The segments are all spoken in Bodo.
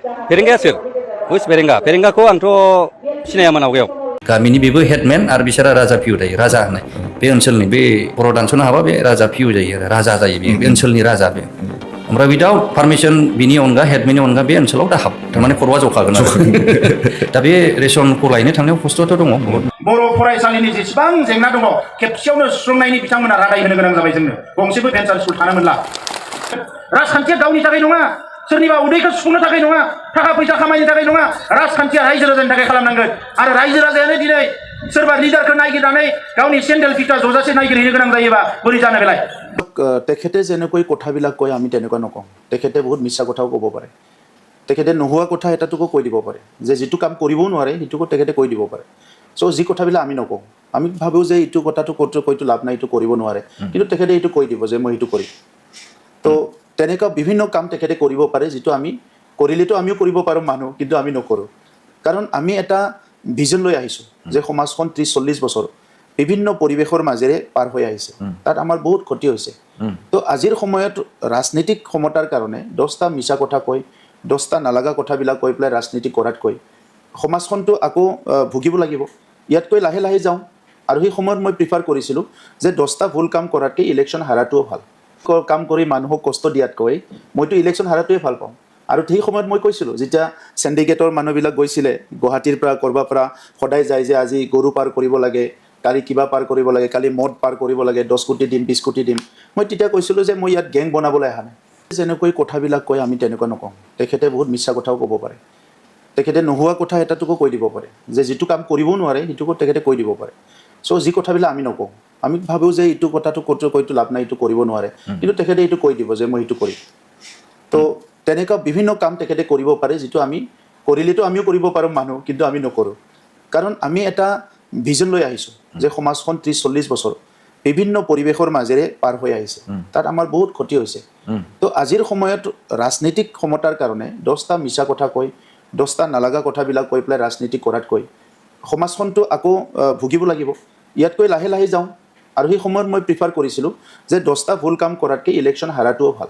Ferenga sir. Who's Ferenga? Ferenga ko आंथ' सिनायामोन आवगायाव. गामिनि बेबो हेडमेन आरो बिसोरा राजा पिउ जायो राजा होननाय बे ओनसोलनि बे बर' दानस'नो हाबा बे राजा पिउ जायो आरो राजा जायो बे ओनसोलनि राजा बे ओमफ्राय उइदाउट पारमिसन बिनि अनगा हेडमेननि अनगा बे ओनसोलाव दा हाब थारमाने खर'आ जखागोन आरो दा बे रेसनखौ लायनो थांनायाव खस्थ'थ' दङ बहुद बर' फरायसालिनि जेसेबां जेंना दङ खेबसेयावनो सुस्रांनायनि बिथांमोना रादाय होनो गोनां जाबाय जोंनो गंसेबो भेन्सार स्कुल थानो मोनला राजखान्थिया गावनि थाखाय नङा सोरनिबा उदैखौ सुफुंनो थाखाय नङा थाखा फैसा खामायनो थाखाय नङा राजखान्थिया रायजो राजानि थाखाय खालामनांगोन आरो रायजो राजायानो दिनै सोरबा लिडारखौ नागिरनानै गावनि सेन्डेल फिथा जजासे नागिरहैनो गोनां जायोबा बोरै जानो बेलाय তেখেতে যেনেকৈ কথাবিলাক কয় আমি তেনেকুৱা নকওঁ তেখেতে বহুত মিছা কথাও ক'ব পাৰে তেখেতে নোহোৱা কথা এটাটোকো কৈ দিব পাৰে যে যিটো কাম কৰিবও নোৱাৰে সেইটোকো তেখেতে কৈ দিব পাৰে চ' যি কথাবিলাক আমি নকওঁ আমি ভাবোঁ যে এইটো কথাটো কৈতো লাভ নাই এইটো কৰিব নোৱাৰে কিন্তু তেখেতে এইটো কৈ দিব যে মই এইটো কৰিম তো তেনেকুৱা বিভিন্ন কাম তেখেতে কৰিব পাৰে যিটো আমি কৰিলেতো আমিও কৰিব পাৰোঁ মানুহ কিন্তু আমি নকৰোঁ কাৰণ আমি এটা ভিজন লৈ আহিছোঁ যে সমাজখন 30-40 বছৰ বিভিন্ন পৰিৱেশৰ মাজেৰে পাৰ হৈ আহিছে তাত আমাৰ বহুত ক্ষতি হৈছে তো আজিৰ সময়ত ৰাজনীতিক ক্ষমতাৰ কাৰণে 10টা মিছা কথা কৈ 10টা নালাগা কথাবিলাক কৈ পেলাই ৰাজনীতি কৰাতকৈ সমাজখনটো আকৌ ভুগিব লাগিব ইয়াতকৈ লাহে লাহে যাওঁ আৰু সেই সময়ত মই প্ৰিফাৰ কৰিছিলোঁ যে 10টা ভুল কাম কৰাতকৈ ইলেকশ্যন হাৰাটোও ভাল কাম কৰি মানুহক কষ্ট দিয়াতকৈ মইতো ইলেকশ্যন হাৰাটোৱে ভাল পাওঁ আৰু সেই সময়ত মই কৈছিলোঁ যেতিয়া চেণ্ডিকেটৰ মানুহবিলাক গৈছিলে গুৱাহাটীৰ পৰা কৰবাৰ পৰা সদায় যায় যে আজি গৰু পাৰ কৰিব লাগে কালি কিবা পাৰ কৰিব লাগে কালি মদ পাৰ কৰিব লাগে 10 কোটি দিম 20 কোটি দিম মই তেতিয়া কৈছিলোঁ যে মই ইয়াত গেং বনাবলৈ অহা নাই যেনেকৈ কথাবিলাক কয় আমি তেনেকুৱা নকওঁ তেখেতে বহুত মিছা কথাও ক'ব পাৰে তেখেতে নোহোৱা কথা এটাটোকো কৈ দিব পাৰে যে যিটো কাম কৰিবও নোৱাৰে সেইটোকো তেখেতে কৈ দিব পাৰে চ' যি কথাবিলাক আমি নকওঁ আমি ভাবোঁ যে এইটো কথাটো কৈতো লাভ নাই এইটো কৰিব নোৱাৰে কিন্তু তেখেতে এইটো কৈ দিব যে মই এইটো কৰিম তো তেনেকুৱা বিভিন্ন কাম তেখেতে কৰিব পাৰে যিটো আমি কৰিলেতো আমিও কৰিব পাৰোঁ মানুহ কিন্তু আমি নকৰোঁ কাৰণ আমি এটা ভিজন লৈ আহিছোঁ যে সমাজখন 30-40 বছৰ বিভিন্ন পৰিৱেশৰ মাজেৰে পাৰ হৈ আহিছে তাত আমাৰ বহুত ক্ষতি হৈছে তো আজিৰ সময়ত ৰাজনীতিক ক্ষমতাৰ কাৰণে 10টা মিছা কথা কৈ 10টা নালাগা কথাবিলাক কৈ পেলাই ৰাজনীতি কৰাতকৈ সমাজখনটো আকৌ ভুগিব লাগিব ইয়াতকৈ লাহে লাহে যাওঁ আৰু সেই সময়ত মই প্ৰিফাৰ কৰিছিলোঁ যে 10টা ভুল কাম কৰাতকৈ ইলেকশ্যন হাৰাটোও ভাল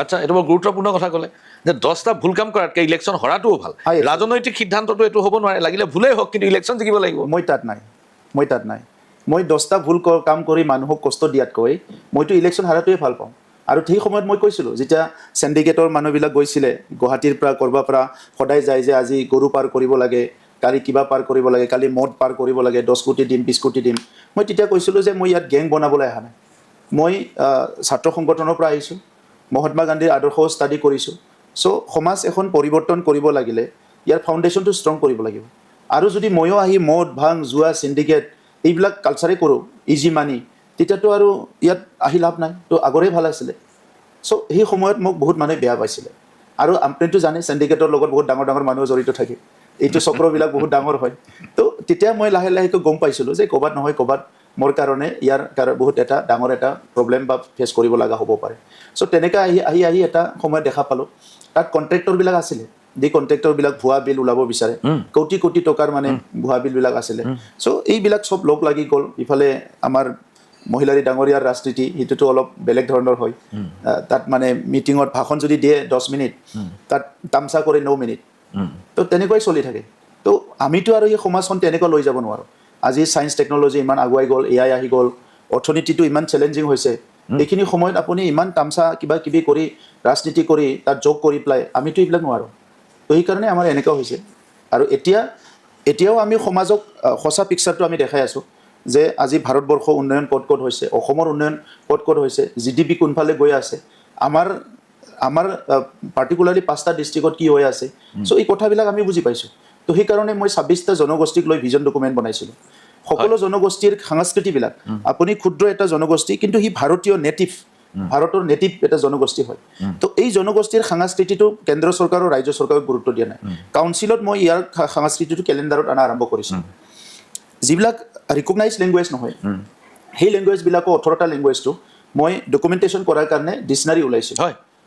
আচ্ছা এটা বৰ গুৰুত্বপূৰ্ণ কথা ক'লে যে 10টা ভুল কাম কৰাতকৈ ইলেকশ্যন হৰাটোও ভাল ৰাজনৈতিক সিদ্ধান্তটো এইটো হ'ব নোৱাৰে লাগিলে ভুলেই হওক কিন্তু ইলেকশ্যন জিকিব লাগিব মই তাত নাই মই 10টা ভুল কাম কৰি মানুহক কষ্ট দিয়াতকৈ মইতো ইলেকশ্যন হাৰাটোৱে ভাল পাওঁ আৰু সেই সময়ত মই কৈছিলোঁ যেতিয়া চেণ্ডিকেটৰ মানুহবিলাক গৈছিলে গুৱাহাটীৰ পৰা কৰবাৰ পৰা সদায় যায় যে আজি গৰু পাৰ কৰিব লাগে কালি কিবা পাৰ কৰিব লাগে কালি মদ পাৰ কৰিব লাগে 10 কোটি দিম 20 কোটি দিম মই তেতিয়া কৈছিলোঁ যে মই ইয়াত গেং বনাবলৈ অহা নাই মই ছাত্ৰ সংগঠনৰ পৰা আহিছোঁ মহাত্মা গান্ধীৰ আদৰ্শ ষ্টাডি কৰিছোঁ চ' সমাজ এখন পৰিৱৰ্তন কৰিব লাগিলে ইয়াৰ ফাউণ্ডেশ্যনটো ষ্ট্ৰং কৰিব লাগিব আৰু যদি ময়ো আহি মদ ভাং জুৱা চিণ্ডিকেট এইবিলাক কালচাৰে কৰোঁ ইজি মানি তেতিয়াতো আৰু ইয়াত আহি লাভ নাই তো আগৰে ভাল আছিলে চ' সেই সময়ত মোক বহুত মানুহে বেয়া পাইছিলে আৰু আপুনিতো জানে চিণ্ডিকেটৰ লগত বহুত ডাঙৰ ডাঙৰ মানুহ জড়িত থাকে এইটো চক্ৰবিলাক বহুত ডাঙৰ হয় তো তেতিয়া মই লাহে লাহেকৈ গম পাইছিলোঁ যে ক'ৰবাত নহয় ক'ৰবাত মোৰ কাৰণে ইয়াৰ বহুত এটা ডাঙৰ এটা প্ৰব্লেম বা ফেচ কৰিব লগা হ'ব পাৰে চ' তেনেকৈ আহি এটা সময় দেখা পালোঁ তাত কণ্ট্ৰেক্টৰবিলাক আছিলে যি কণ্ট্ৰেক্টৰবিলাক ভুৱা বিল ওলাব বিচাৰে কোটি কোটি টকাৰ মানে ভুৱা বিলবিলাক আছিলে চ' এইবিলাক চব লগ লাগি গ'ল ইফালে আমাৰ মহিলাৰী ডাঙৰীয়াৰ ৰাজনীতি সেইটোতো অলপ বেলেগ ধৰণৰ হয় তাত মানে মিটিঙত ভাষণ যদি দিয়ে 10 মিনিট তাত তামচা কৰে 9 মিনিট তো তেনেকুৱাই চলি থাকে তো আমিতো আৰু এই সমাজখন তেনেকুৱা লৈ যাব নোৱাৰোঁ আজি ছায়েন্স টেকন'লজি ইমান আগুৱাই গ'ল AI আহি গ'ল অৰ্থনীতিটো ইমান চেলেঞ্জিং হৈছে এইখিনি সময়ত আপুনি ইমান তামচা কিবা কিবি কৰি ৰাজনীতি কৰি তাত যোগ কৰি পেলাই আমিতো এইবিলাক নোৱাৰোঁ তো সেইকাৰণে আমাৰ এনেকুৱা হৈছে আৰু এতিয়াও আমি সমাজক সঁচা পিকচাৰটো আমি দেখাই আছোঁ যে আজি ভাৰতবৰ্ষ উন্নয়ন ক'ত ক'ত হৈছে অসমৰ উন্নয়ন ক'ত ক'ত হৈছে GDP কোনফালে গৈ আছে আমাৰ পাৰ্টিকুলাৰলি 5টা ডিষ্ট্ৰিক্টত কি হৈ আছে চ' এই কথাবিলাক আমি বুজি পাইছোঁ তো সেইকাৰণে মই 26টা জনগোষ্ঠীক লৈ ভিজন ডকুমেণ্ট বনাইছিলোঁ সকলো জনগোষ্ঠীৰ সংস্কৃতিবিলাক আপুনি ক্ষুদ্ৰ এটা জনগোষ্ঠী কিন্তু সি ভাৰতীয় ভাৰতৰ নেটিভ এটা জনগোষ্ঠী হয় তো এই জনগোষ্ঠীৰ সংস্কৃতিটো কেন্দ্ৰ চৰকাৰ আৰু ৰাজ্য চৰকাৰে গুৰুত্ব দিয়া নাই কাউন্সিলত মই ইয়াৰ সংস্কৃতিটো কেলেণ্ডাৰত অনা আৰম্ভ কৰিছোঁ যিবিলাক ৰিকগনাইজ লেংগুৱেজ নহয় সেই লেংগুৱেজবিলাকো 18টা লেংগুৱেজটো মই ডকুমেণ্টেশ্যন কৰাৰ কাৰণে ডিক্সনাৰী ওলাইছোঁ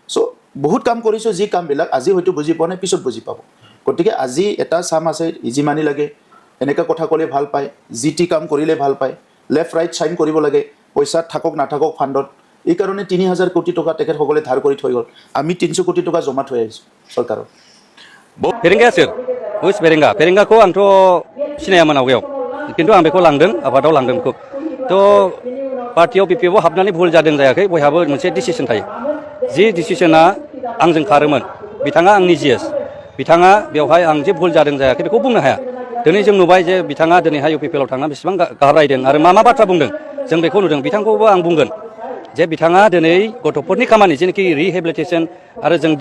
চ' বহুত কাম কৰিছোঁ যি কামবিলাক আজি হয়তো বুজি পোৱা নাই পিছত বুজি পাব গতিকে আজি এটা চাম আছে ইজি মানি লাগে এনেকুৱা কথা ক'লে ভাল পায় GT কাম কৰিলে ভাল পায় লেফ্ট ৰাইট চাইন কৰিব লাগে পইচা থাকক নাথাকক ফাণ্ডত এই কাৰণে 3000 কোটি টকা তেখেতসকলে ধাৰ কৰি থৈ গ'ল আমি 300 কোটি টকা জমা থৈ আহিছোঁ চৰকাৰৰ फेरेंगाया सोर हुइस फेरेंगाखौ आंथ' सिनायामोन आवगायाव खिन्थु आं बेखौ लांदों आफादाव लांदों बेखौ थ' पार्टियाव बिपिएफआव हाबनानै भुल जादों जायाखै बयहाबो मोनसे डिसिसन थायो जि डिसिसना आंजों खारोमोन बिथाङा आंनि जिएस बिथाङा बेवहाय आं जे भुल जादों जायाखै बेखौ बुंनो हाया दिनै जों नुबाय जे बिथाङा दिनैहाय इउपिपिएलआव थांना बेसेबां गारायदों आरो मा बाथ्रा बुंदों जों बेखौ नुदों बिथांखौबो आं बुंगोन जे बिथाङा दिनै गथ'फोरनि खामानि जेनाखि रिहेबिलिटेसन आरो जों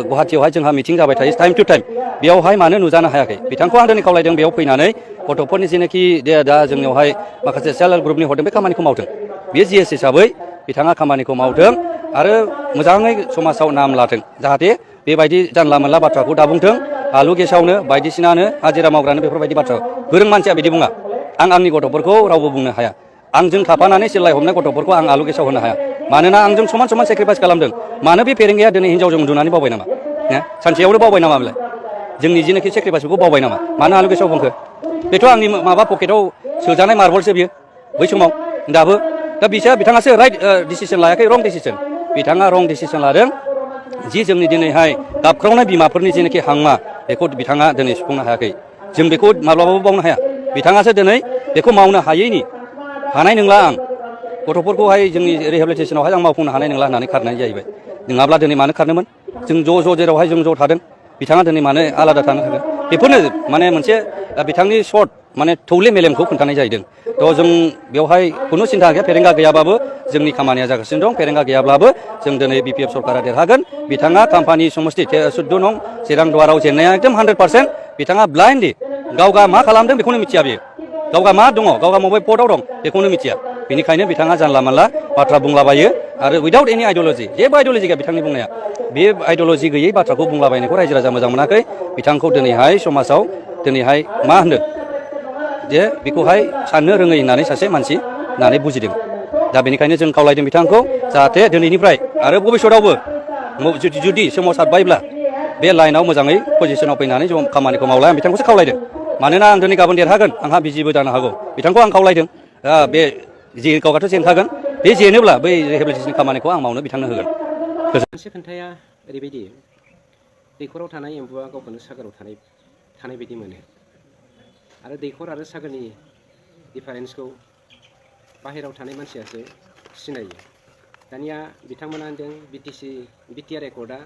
गुवाहाटियावहाय जोंहा मिटिं जाबाय थायो टाइम टु टाइम बेयावहाय मानो नुजानो हायाखै बिथांखौ आं दिनै खावलायदों बेयाव फैनानै गथ'फोरनि जेनाखि दा जोंनियावहाय माखासे सेल्फ हेल्प ग्रुपनि हरदों बे खामानिखौ मावथों बेयो जिएस हिसाबै बिथाङा खामानिखौ मावथों आरो मोजाङै समाजाव नाम लाथों जाहाथे बेबायदि जानला मोनला बाथ्राखौ दाबुंथों आलु गेसावनो बायदिसिनानो हाजिरा मावग्रानो बेफोरबायदि बाथ्रा गोरों मानसिया बिदि बुङा आं आंनि गथ'फोरखौ रावबो बुंनो हाया आंजों थाफानानै सिलाय हमनाय गथ'फोरखौ आं आलु गेसाव होनो हाया मानोना आंजों समान समान सेक्रिफाइस खालामदों मानो बे फेरेंगाया दिनै हिन्जावजों उन्दुनानै बावबाय नामा सानसेयावनो बावबाय नामा बेलाय जोंनि जेनाखि सेक्रिफाइसखौ बावबाय नामा मानो आलु गेसाव बुंखो बेथ' आंनि माबा पकेटाव सोजानाय मार्बलसो बियो बै समाव दाबो दा बिथाङासो राइट डिसिसन लायाखै रं डिसिसन बिथाङा रं डिसिसन लादों जि जोंनि दिनैहाय गाबख्रावनाय बिमाफोरनि जेनाखि हांमा बेखौ बिथाङा दिनै सुफुंनो हायाखै जों बेखौ माब्लाबाबो बावनो हाया बिथाङासो दिनै बेखौ मावनो हायैनि हानाय नंला आं गथ'फोरखौहाय जोंनि रिहेबिलिटेसनावहाय आं मावफुंनो हानाय नंला होननानै खारनाय जाहैबाय नङाब्ला दिनै मानो खारनोमोन जों ज' जेरावहाय जों ज' थादों बिथाङा दिनै मानो आलादा थानो हागोन बेफोरनो माने मोनसे बिथांनि सर्ट माने थौले मेलेमखौ खोन्थानाय जाहैदों थ' जों बेवहाय खुनु सिन्था गैया फेरेंगा गैयाबाबो जोंनि खामानिया जागासिनो दं फेरेंगा गैयाब्लाबो जों दिनै बिपिएफ सरकारा देरहागोन बिथाङा काम्पानि समस्ति 14 नं चिरां दुवाराव जेननाया एकदम 100% बिथाङा ब्लाइन्डलि गावगा मा खालामदों बेखौनो मिथिया बियो गावगा मा दङ गावगा मबे पदआव दं बेखौनो मिथिया बेनिखायनो बिथाङा जानला मानला बाथ्रा बुंलाबायो आरो उइदाउट एनि आइडियलजि जेबो आइडियलजि गैया बिथांनि बुंनाया बे आइडियलजि गैयै बाथ्राखौ बुंलाबायनायखौ रायजो राजा मोजां मोनाखै बिथांखौ दिनैहाय समाजाव दिनैहाय मा होनदों जे बेखौहाय साननो रोङै होननानै सासे मानसि होननानै बुजिदों दा बेनिखायनो जों खावलायदों बिथांखौ जाहाथे दिनैनिफ्राय आरो भबिष्यतावबो जुदि सोमावसारबायब्ला बे लाइनाव मोजाङै पजिसनाव फैनानै जों खामानिखौ मावला आं बिथांखौसो खावलायदों मानोना आं दिनै गाबोन देरहागोन आंहा बिजिबो जानो हागौ बिथांखौ आं खावलायदों बे गावगाथ' जेनखागोन बे जेनोब्ला बै रिहेबिलिटेसन खामानिखौ आं मावनो बिथांनो होगोन मोनसे खोन्थाया ओरैबायदि दैखराव थानाय एम्बुआ गावखौनो सागोराव थानाय बायदि मोनो आरो दैखर आरो सागोरनि डिफारेन्सखौ बाहेरायाव थानाय मानसियासो सिनायो दानिया बिथांमोना होनदों बिटिआर एकर्डआ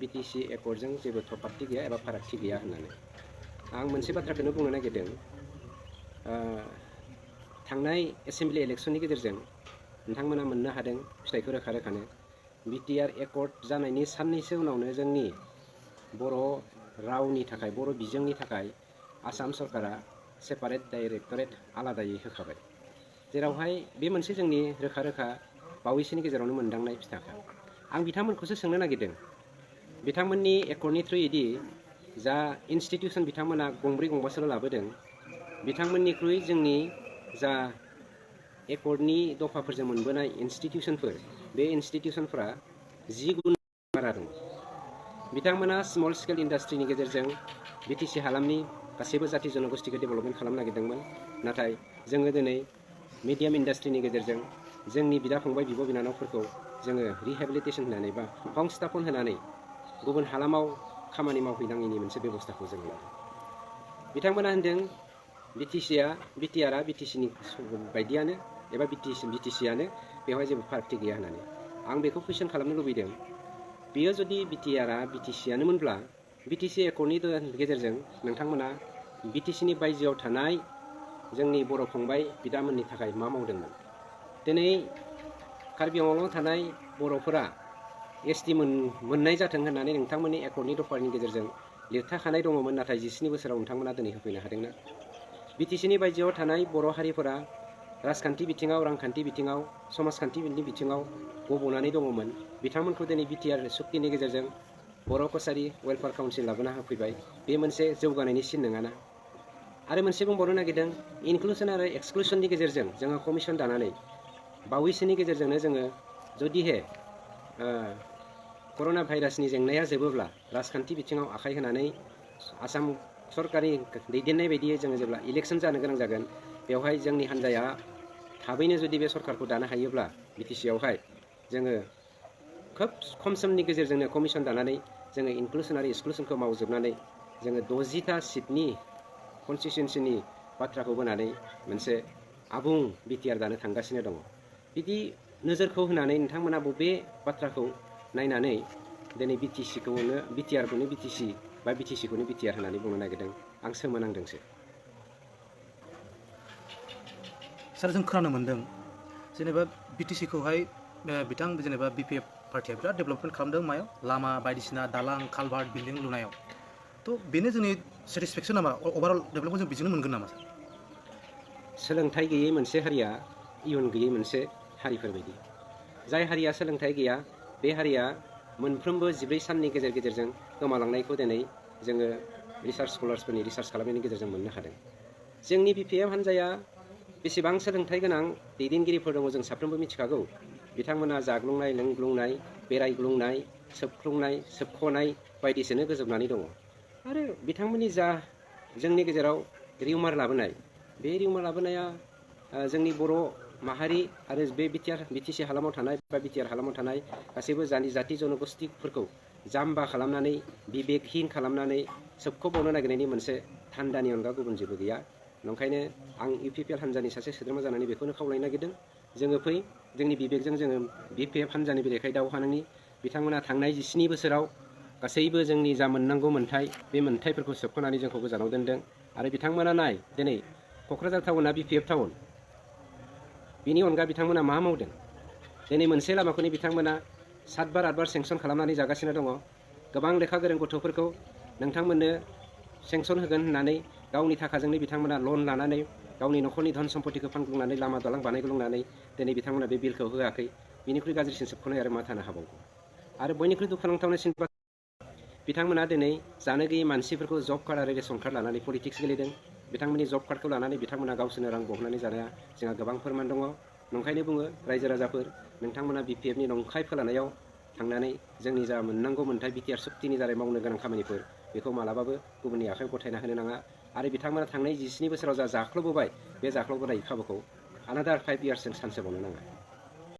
बिटिसि एकर्डजों जेबो थफाथि गैया एबा फारागथि गैया होननानै आं मोनसे बाथ्राखौनो बुंनो नागिरदों थांनाय एसेम्बलि इलेक्सननि गेजेरजों नोंथांमोना मोननो हादों फिथाइखौ रोखा रोखानो बिटिआर एकर्ड जानायनि साननैसो उनावनो जोंनि बर' रावनि थाखाय बर' बिजोंनि थाखाय आसाम सरकारा सेपारेट डाइरेक्टरेट आलादायै होखाबाय जेरावहाय बे मोनसे जोंनि रोखा रोखा बावैसोनि गेजेरावनो मोनदांनाय फिथाखा आं बिथांमोनखौसो सोंनो नागिरदों बिथांमोननि एकर्डनि थ्रुयैदि जा इन्सटिटिउसन बिथांमोना गंब्रै गंबासोल' लाबोदों बिथांमोननिख्रुइ जोंनि जा एकर्डनि दफाफोरजों मोनबोनाय इन्सटिटिउसनफोर बे इन्सटिटिउसनफोरा 10 गुन बारा दं बिथांमोना स्मल स्केल इन्डास्ट्रिनि गेजेरजों बिटिसि हालामनि गासैबो जाथि जनगोष्ठिखौ डेभेलपमेन्ट खालामनो नागिरदोंमोन नाथाय जोङो दिनै मिडियाम इन्डास्ट्रिनि गेजेरजों जोंनि बिदा फंबाय बिब' बिनानावफोरखौ जोङो रिहेबिलिटेसन होनानै बा संस्थापन होनानै गुबुन हालामाव खामानि मावहैनाङैनि मोनसे बेबस्थाखौ जों लादों बिथांमोना होनदों बिटिआरआ बिटिसिनि बायदियानो एबा बिटिसियानो बेवहाय जेबो फारागथि गैया होननानै आं बेखौ कुइसन खालामनो लुबैदों बेयो जुदि बिटिआरआ बिटिसियानोमोनब्ला बिटिसि एकर्डनि गेजेरजों नोंथांमोना बिटिसिनि बायजोआव थानाय जोंनि बर' फंबाय बिदामोननि थाखाय मा मावदोंमोन दिनै कार्बि आंलंआव थानाय बर'फोरा एसटि मोननाय जाथों होननानै नोंथांमोननि एकर्डनि दफानि गेजेरजों लिरथाखानाय दङमोन नाथाय 17 बोसोराव नोंथांमोना दिनै होफैनो हादोंना बिटिसिनि बायजोआव थानाय बर' हारिफोरा राजखान्थि बिथिङाव रांखान्थि बिथिङाव समाजखान्थिनि बिथिङाव गब'नानै दङमोन बिथांमोनखौ दिनै बिटिआर सुक्तिनि गेजेरजों बर' कसारि वेलफेयार काउन्सिल लाबोना होफैबाय बे मोनसे जौगानायनि सिन नङाना आरो मोनसे बुंबावनो नागिरदों इनक्लुसन आरो एक्सक्लुसननि गेजेरजों जोङो कमिसन दानानै बावैसोनि गेजेरजोंनो जोङो जुदिहे कर'ना भाइरासनि जेंनाया जोबोब्ला राजखान्थि बिथिङाव आखाइ होनानै आसाम सरकारनि दैदेननाय बायदियै जोङो जेब्ला इलेक्सन जानो गोनां जागोन बेवहाय जोंनि हान्जाया थाबैनो जुदि बे सरकारखौ दानो हायोब्ला बिटिसिआवहाय जोङो खोब खम समनि गेजेरजोंनो कमिसन दानानै जोङो इनक्लुसन आरो एक्सक्लुसनखौ मावजोबनानै जोङो 60टा सिटनि कनस्टिटिउन्सिनि बाथ्राखौ बोनानै मोनसे आबुं बिटिआर दानो थांगासिनो दङ बिदि नोजोरखौ होनानै नोंथांमोना बबे बाथ्राखौ नायनानै दिनै बिटिसिखौनो बिटिआरखौनो बिटिसि बा बिटिसिखौनो बिटिआर होननानै बुंनो नागिरदों आं सोमोनांदोंसो। सार जों खोनानो मोन्दों जेनेबा बिटिसिखौहाय बिथां जेनेबा बिपिएफ पार्टिया बिराद डेभेलपमेन्ट खालामदों मायाव लामा बायदिसिना दालां कालभार्ट बिल्डिं लुनायाव थ' बेनो जोंनि सेटिसफेक्सन नामा अभारअल डेभेलपखौ जों बिजोंनो मोनगोन नामा सार? सोलोंथाइ गैयै मोनसे हारिया इयुन गैयै मोनसे हारिफोर बायदि जाय हारिया सोलोंथाइ गैया बे हारिया मोनफ्रोमबो 14 साननि गेजेरजों गोमालांनायखौ दिनै जोङो रिसार्च स्कलार्सफोरनि रिसार्च खालामनायनि गेजेरजों मोननो हादों। जोंनि बिपिएफ हान्जाया बेसेबां सोलोंथाइ गोनां दैदेनगिरिफोर दङ जों साफ्रोमबो मिथिखागौ। बिथांमोना जाग्लुंनाय लोंग्लुंनाय बेरायग्लुंनाय सोबख्लुंनाय सोबख'नाय बायदिसोनो गोजोबनानै दङ आरो बिथांमोननि जा जोंनि गेजेराव रिउमार लाबोनाय बे रिउमार लाबोनाया जोंनि बर' माहारि आरो बे बिटिसि हालामाव थानाय बा बिटिआर हालामाव थानाय गासैबो जाति जनगोष्ठीफोरखौ जाम्बा खालामनानै बिबेकहीन खालामनानै सोबख'बावनो नागिरनायनि मोनसे थान्दानि अनगा गुबुन जेबो गैया। नंखायनो आं इउपिपिएल हान्जानि सासे सोद्रोमा जानानै बेखौनो खावलायनो नागिरदों जोङो फै जोंनि बिबेकजों जोङो बिपिएफ हान्जानि बेरेखायै दावहा नांनि। बिथांमोना थांनाय 17 बोसोराव गासैबो जोंनि जा मोननांगौ मोन्थाय बे मोन्थायफोरखौ सोबख'नानै जोंखौ गोजानाव दोनदों आरो बिथांमोना नाय दिनै क'क्राझार टाउना बिपिएफ टाउन बिनि अनगा बिथांमोना मा मावदों दिनै मोनसे लामाखौनो बिथांमोना 7 बार 8 बार सेंसन खालामनानै जागासिनो दङ। गोबां लेखा गोरों गथ'फोरखौ नोंथांमोननो सेंसन होगोन होननानै गावनि थाखाजोंनो बिथांमोना लन लानानै गावनि न'खरनि धन सम्पतिखौ फानग्लुंनानै लामा दालां बानायग्लुंनानै दिनै बिथांमोना बे बिलखौ होआखै। बिनिख्रुइ गाज्रिसिन सोबख'नाय आरो मा थानो हाबावगौ आरो बयनिख्रुइ दुखुनांथावसिन बिथांमोना दिनै जानो गैयै मानसिफोरखौ जब कार्ड आरो रेशन कार्ड लानानै पलिटिक्स गेलेदों। बिथांमोननि जब कार्डखौ लानानै बिथांमोना गावसोरनो रां बहननानै जानाया जोंहा गोबां फोरमान दङ। नंखायनो बुङो रायजो राजाफोर नोंथांमोना बिपिएफनि नंखाय फोलानायाव थांनानै जोंनि जा मोननांगौ मोन्थाय बिटिआर सुक्तिनि दारै मावनो गोनां खामानिफोर बेखौ मालाबाबो गुबुननि आखायाव गथायना होनो नाङा आरो बिथांमोना थांनाय 17 बोसोराव जा जाख्ल'बोबाय बे जाख्ल'बोनाय खाबुखौ आनादार 5 इयार्सजों सानसेबावनो नाङा।